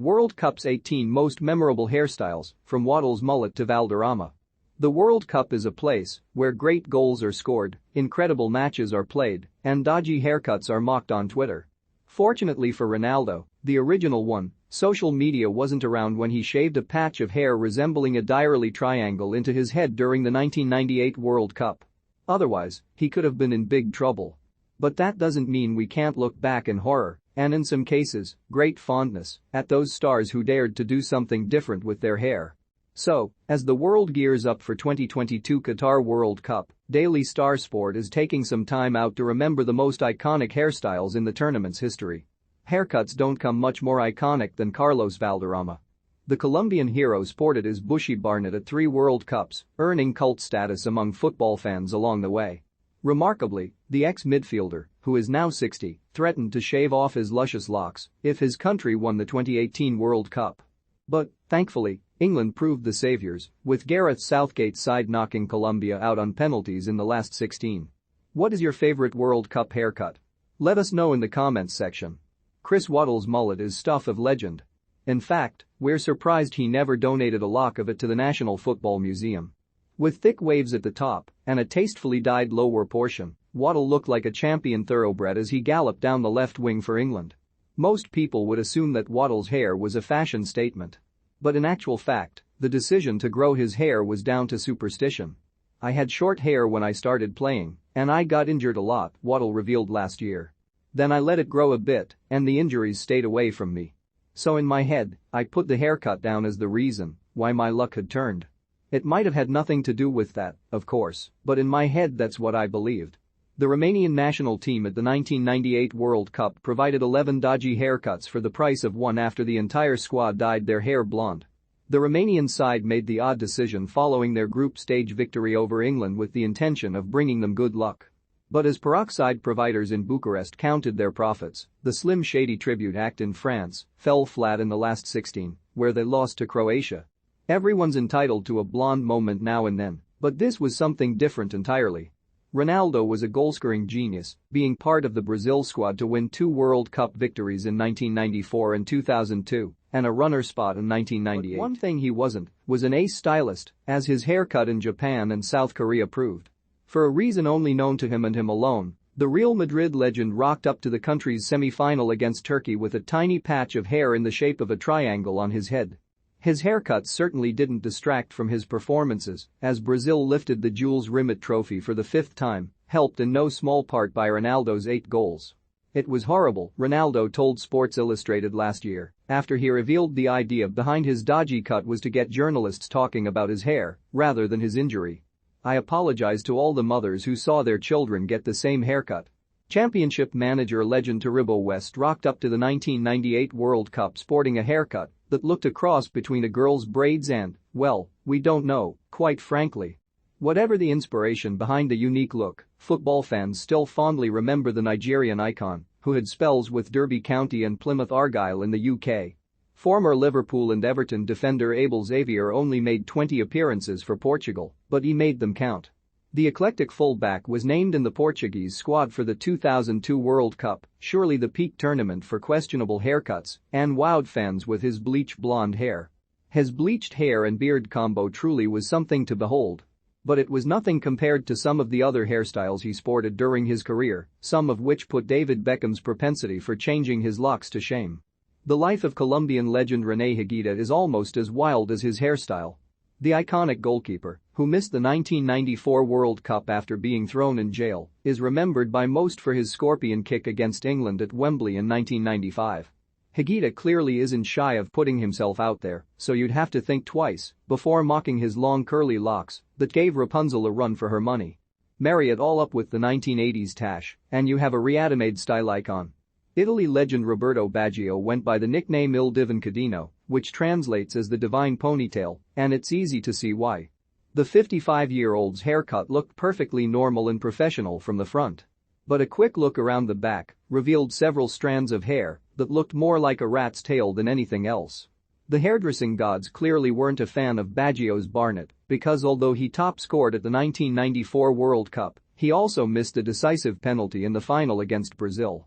World Cup's 18 most memorable hairstyles, from Waddle's mullet to Valderrama. The World Cup is a place where great goals are scored, incredible matches are played, and dodgy haircuts are mocked on Twitter. Fortunately for Ronaldo, the original one, social media wasn't around when he shaved a patch of hair resembling a diarrhea triangle into his head during the 1998 World Cup. Otherwise, he could have been in big trouble. But that doesn't mean we can't look back in horror, and in some cases, great fondness, at those stars who dared to do something different with their hair. So, as the world gears up for 2022 Qatar World Cup, Daily Star Sport is taking some time out to remember the most iconic hairstyles in the tournament's history. Haircuts don't come much more iconic than Carlos Valderrama. The Colombian hero sported his bushy barnet at 3 World Cups, earning cult status among football fans along the way. Remarkably, the ex-midfielder, who is now 60, threatened to shave off his luscious locks if his country won the 2018 World Cup. But, thankfully, England proved the saviors, with Gareth Southgate's side knocking Colombia out on penalties in the last 16. What is your favorite World Cup haircut? Let us know in the comments section. Chris Waddle's mullet is stuff of legend. In fact, we're surprised he never donated a lock of it to the National Football Museum. With thick waves at the top and a tastefully dyed lower portion, Waddle looked like a champion thoroughbred as he galloped down the left wing for England. Most people would assume that Waddle's hair was a fashion statement. But in actual fact, the decision to grow his hair was down to superstition. "I had short hair when I started playing, and I got injured a lot," Waddle revealed last year. "Then I let it grow a bit, and the injuries stayed away from me. So in my head, I put the haircut down as the reason why my luck had turned. It might have had nothing to do with that, of course, but in my head that's what I believed." The Romanian national team at the 1998 World Cup provided 11 dodgy haircuts for the price of one after the entire squad dyed their hair blonde. The Romanian side made the odd decision following their group stage victory over England with the intention of bringing them good luck. But as peroxide providers in Bucharest counted their profits, the Slim Shady tribute act in France fell flat in the last 16, where they lost to Croatia. Everyone's entitled to a blonde moment now and then, but this was something different entirely. Ronaldo was a goal-scoring genius, being part of the Brazil squad to win 2 World Cup victories in 1994 and 2002, and a runner spot in 1998. But one thing he wasn't was an ace stylist, as his haircut in Japan and South Korea proved. For a reason only known to him and him alone, the Real Madrid legend rocked up to the country's semi-final against Turkey with a tiny patch of hair in the shape of a triangle on his head. His haircut certainly didn't distract from his performances, as Brazil lifted the Jules Rimet trophy for the 5th time, helped in no small part by Ronaldo's 8 goals. "It was horrible," Ronaldo told Sports Illustrated last year, after he revealed the idea behind his dodgy cut was to get journalists talking about his hair, rather than his injury. "I apologize to all the mothers who saw their children get the same haircut." Championship manager legend Taribo West rocked up to the 1998 World Cup sporting a haircut that looked a cross between a girl's braids and, well, we don't know, quite frankly. Whatever the inspiration behind the unique look, football fans still fondly remember the Nigerian icon, who had spells with Derby County and Plymouth Argyle in the UK. Former Liverpool and Everton defender Abel Xavier only made 20 appearances for Portugal, but he made them count. The eclectic fullback was named in the Portuguese squad for the 2002 World Cup, surely the peak tournament for questionable haircuts, and wowed fans with his bleached blonde hair. His bleached hair and beard combo truly was something to behold. But it was nothing compared to some of the other hairstyles he sported during his career, some of which put David Beckham's propensity for changing his locks to shame. The life of Colombian legend René Higuita is almost as wild as his hairstyle. The iconic goalkeeper, who missed the 1994 World Cup after being thrown in jail, is remembered by most for his scorpion kick against England at Wembley in 1995. Higuita clearly isn't shy of putting himself out there, so you'd have to think twice before mocking his long curly locks that gave Rapunzel a run for her money. Marry it all up with the 1980s tash, and you have a reanimate style icon. Italy legend Roberto Baggio went by the nickname Il Divincadino, which translates as the divine ponytail, and it's easy to see why. The 55-year-old's haircut looked perfectly normal and professional from the front. But a quick look around the back revealed several strands of hair that looked more like a rat's tail than anything else. The hairdressing gods clearly weren't a fan of Baggio's barnet because although he top-scored at the 1994 World Cup, he also missed a decisive penalty in the final against Brazil.